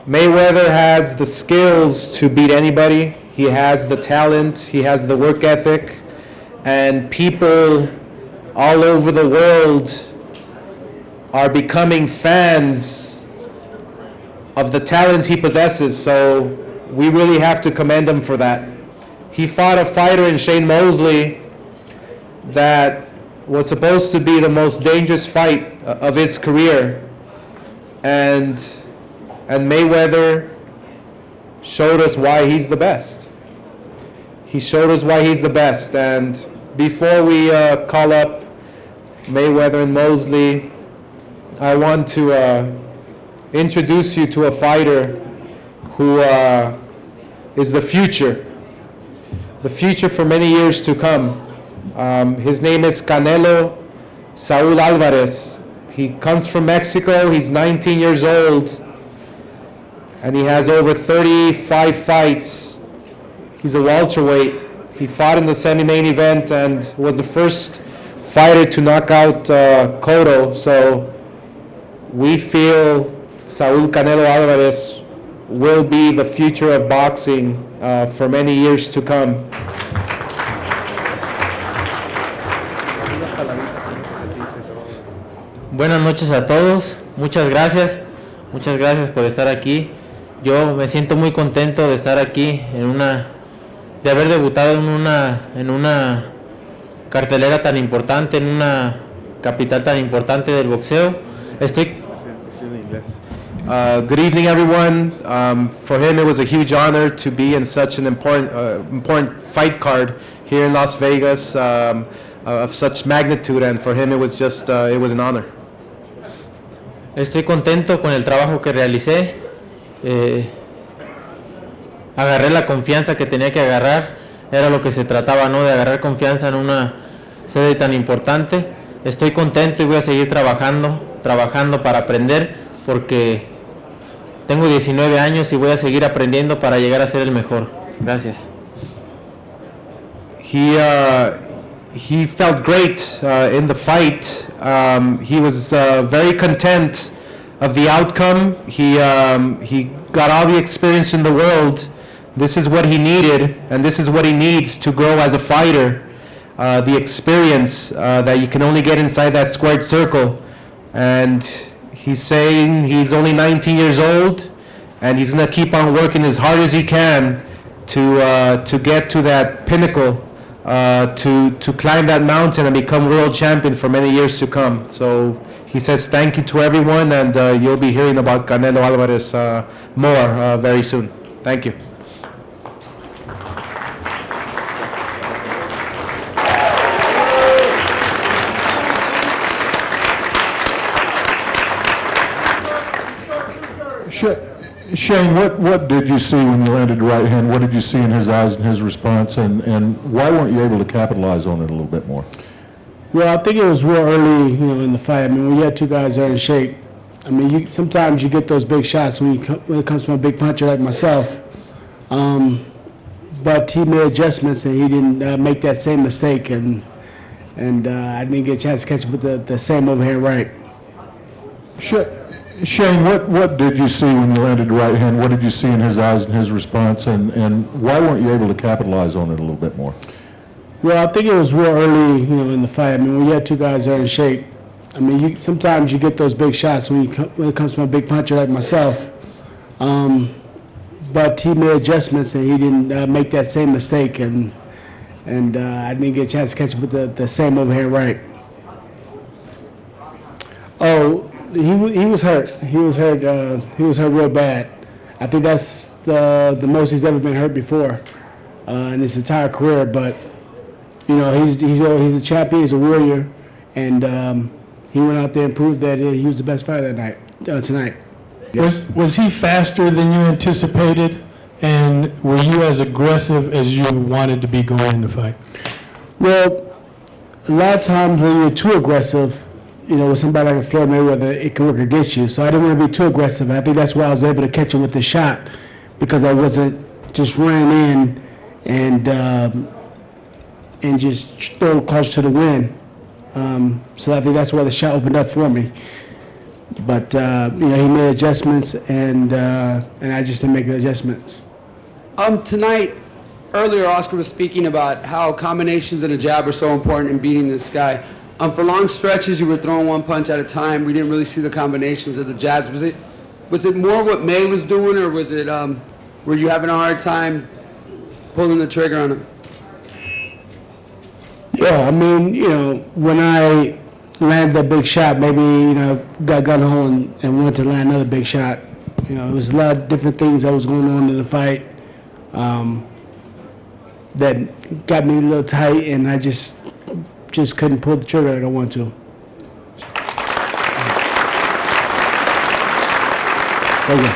Mayweather has the skills to beat anybody. He has the talent, he has the work ethic, and people all over the world are becoming fans of the talent he possesses, so we really have to commend him for that. He fought a fighter in Shane Mosley that was supposed to be the most dangerous fight of his career, and Mayweather showed us why he's the best. He showed us why he's the best, and before we call up Mayweather and Mosley, I want to introduce you to a fighter who is the future for many years to come. His name is Canelo Saul Alvarez. He comes from Mexico. He's 19 years old, and he has over 35 fights. He's a welterweight. He fought in the semi-main event and was the first fighter to knock out Cotto. So we feel Saul Canelo Alvarez will be the future of boxing for many years to come. Buenas noches a todos, muchas gracias por estar aquí. Yo me siento muy contento de estar aquí de haber debutado en una cartelera tan importante, en una capital tan importante del boxeo. Good evening, everyone. For him, it was a huge honor to be in such an important fight card here in Las Vegas of such magnitude, and for him, it was an honor. Estoy contento con el trabajo que realicé. Agarré la confianza que tenía que agarrar. Era lo que se trataba, ¿no? De agarrar confianza en una sede tan importante. Estoy contento y voy a seguir trabajando para aprender, porque tengo 19 años y voy a seguir aprendiendo para llegar a ser el mejor. Gracias. He felt great in the fight. He was very content of the outcome. He got all the experience in the world. This is what he needed, and this is what he needs to grow as a fighter. The experience that you can only get inside that squared circle. And he's saying he's only 19 years old, and he's going to keep on working as hard as he can to get to that pinnacle. To climb that mountain and become world champion for many years to come. So he says thank you to everyone, and you'll be hearing about Canelo Alvarez more very soon. Thank you. Shane, what did you see when you landed the right hand? What did you see in his eyes and his response, and why weren't you able to capitalize on it a little bit more? Well, I think it was real early, in the fight. I mean, when you had two guys that are in shape, I mean, sometimes you get those big shots when it comes from a big puncher like myself. But he made adjustments, and he didn't make that same mistake, and I didn't get a chance to catch him with the same overhand right. Shane, what did you see when you landed the right hand? What did you see in his eyes and his response, and why weren't you able to capitalize on it a little bit more? Well, I think it was real early, in the fight. I mean, when you had two guys that are in shape, I mean, sometimes you get those big shots when it comes from a big puncher like myself. But he made adjustments, and he didn't make that same mistake, and I didn't get a chance to catch him with the same overhand right. Oh, he was hurt. He was hurt real bad. I think that's the most he's ever been hurt before in his entire career. But he's a champion. He's a warrior, and he went out there and proved that he was the best fighter tonight. Yes. Was he faster than you anticipated, and were you as aggressive as you wanted to be going in the fight? Well, a lot of times when you're too aggressive, with somebody like a Floyd Mayweather, it can work against you. So I didn't want to be too aggressive. I think that's why I was able to catch him with the shot, because I wasn't just ran in and just throw close to the wind. So I think that's why the shot opened up for me. But you know, he made adjustments, and I just didn't make the adjustments. Tonight, earlier Oscar was speaking about how combinations and a jab are so important in beating this guy. For long stretches, you were throwing one punch at a time. We didn't really see the combinations of the jabs. Was it more what May was doing, or was it were you having a hard time pulling the trigger on him? Yeah, I mean, you know, when I landed that big shot, maybe, you know, got gun hole and went to land another big shot. You know, there was a lot of different things that was going on in the fight that got me a little tight, and I just couldn't pull the trigger like I wanted to. Okay.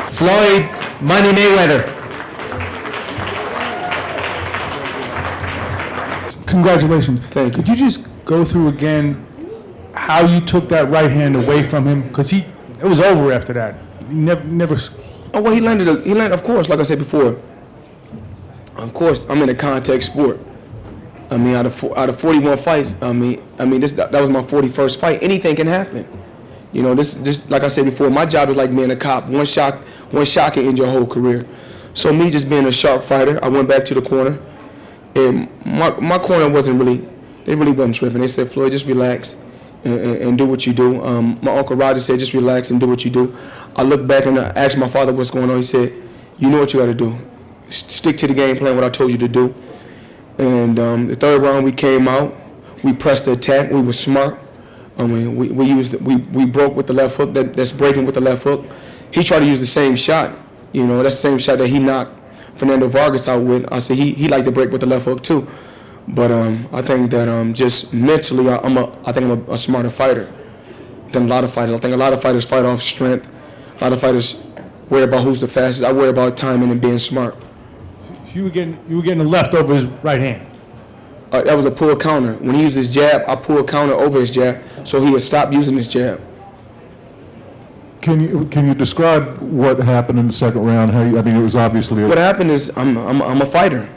Floyd Money Mayweather. Congratulations. Thank you. Could you just go through again how you took that right hand away from him? Because it was over after that. He never. Oh, well, he landed, of course, like I said before. Of course, I'm in a contact sport. I mean, out of 41 fights, that was my 41st fight. Anything can happen. You know, this, like I said before, my job is like being a cop. One shot can end your whole career. So me just being a sharp fighter, I went back to the corner. And my corner they really wasn't tripping. They said, Floyd, just relax and do what you do. My Uncle Roger said, just relax and do what you do. I looked back and I asked my father what's going on. He said, you know what you got to do. Stick to the game plan, what I told you to do. And the third round, we came out. We pressed the attack. We were smart. I mean, we broke with the left hook. That's breaking with the left hook. He tried to use the same shot. You know, that's the same shot that he knocked Fernando Vargas out with. I said he liked to break with the left hook too. But I think that just mentally, I think I'm a smarter fighter than a lot of fighters. I think a lot of fighters fight off strength. A lot of fighters worry about who's the fastest. I worry about timing and being smart. You were getting the left over his right hand. That was a pull counter. When he used his jab, I pulled counter over his jab, so he would stop using his jab. Can you describe what happened in the second round? It was obviously What happened is I'm a fighter,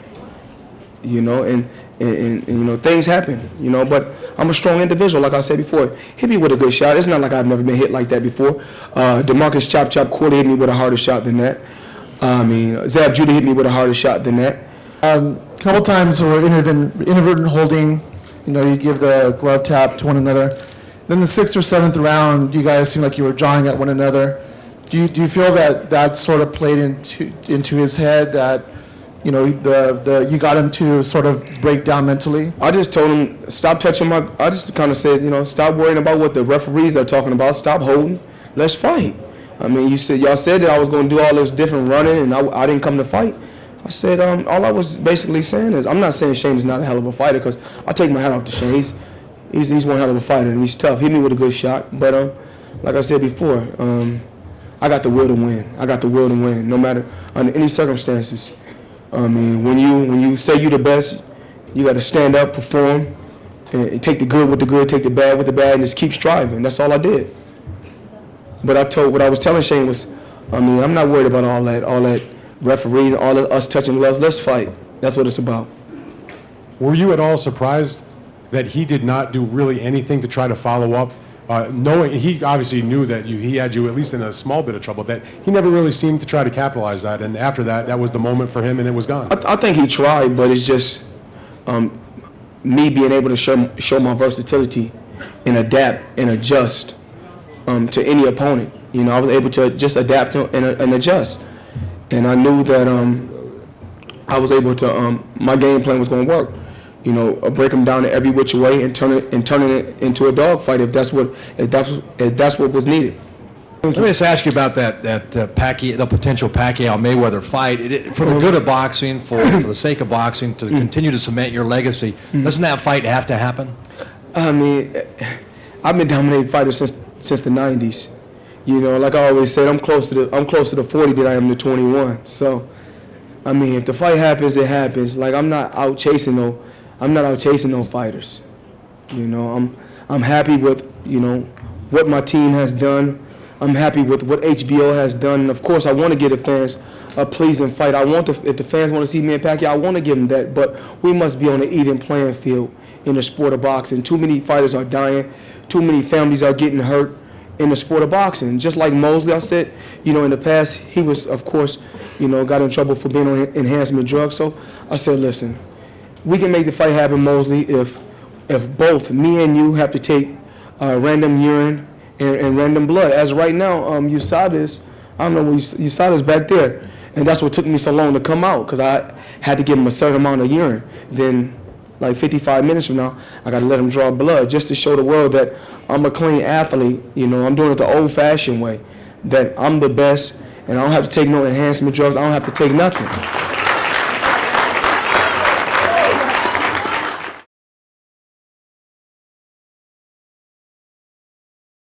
you know, and you know, things happen, you know, but I'm a strong individual, like I said before. Hit me with a good shot. It's not like I've never been hit like that before. DeMarcus Chop Corley hit me with a harder shot than that. Zab Judah hit me with a harder shot than that. A couple times were inadvertent holding. You know, you give the glove tap to one another. Then the 6th or 7th round, you guys seemed like you were jawing at one another. Do you feel that sort of played into his head, that, you know, you got him to sort of break down mentally? I just told him, stop touching I just kind of said, you know, stop worrying about what the referees are talking about. Stop holding. Let's fight. I mean, y'all said that I was going to do all this different running, and I didn't come to fight. I said, all I was basically saying is, I'm not saying Shane is not a hell of a fighter, because I take my hat off to Shane. He's one hell of a fighter, and he's tough. Hit me with a good shot, but like I said before, I got the will to win. I got the will to win, no matter under any circumstances. I mean, when you say you the best, you got to stand up, perform, and take the good with the good, take the bad with the bad, and just keep striving. That's all I did. But what I was telling Shane was, I mean, I'm not worried about all that referees, all of us touching gloves. Let's fight. That's what it's about. Were you at all surprised that he did not do really anything to try to follow up? Knowing he obviously knew that he had you at least in a small bit of trouble, that he never really seemed to try to capitalize that. And after that was the moment for him, and it was gone. I think he tried, but it's just me being able to show my versatility and adapt and adjust to any opponent. You know, I was able to just adapt and adjust. And I knew that I was able to, my game plan was going to work. You know, break them down in every which way and turning it into a dogfight if that's what was needed. Let me just ask you about the potential Pacquiao-Mayweather fight. For the good of boxing, for the sake of boxing, to continue to cement your legacy, doesn't that fight have to happen? I mean, I've been dominating fighters since the 90s. You know, like I always said, I'm closer to the 40 than I am to 21. So, I mean, if the fight happens, it happens. Like, I'm not out chasing no fighters. You know, I'm happy with, you know, what my team has done. I'm happy with what HBO has done. And of course, I want to give the fans a pleasing fight. If the fans want to see me and Pacquiao, I want to give them that. But we must be on an even playing field. in the sport of boxing. Too many fighters are dying. Too many families are getting hurt in the sport of boxing. Just like Mosley, I said, you know, in the past, he was, of course, you know, got in trouble for being on enhancement drugs. So I said, listen, we can make the fight happen, Mosley, if both me and you have to take random urine and random blood. As right now, USADA's, I don't know where USADA's back there. And that's what took me so long to come out, because I had to give him a certain amount of urine. Then, like 55 minutes from now, I got to let him draw blood just to show the world that I'm a clean athlete. You know, I'm doing it the old-fashioned way, that I'm the best, and I don't have to take no enhancement drugs. I don't have to take nothing.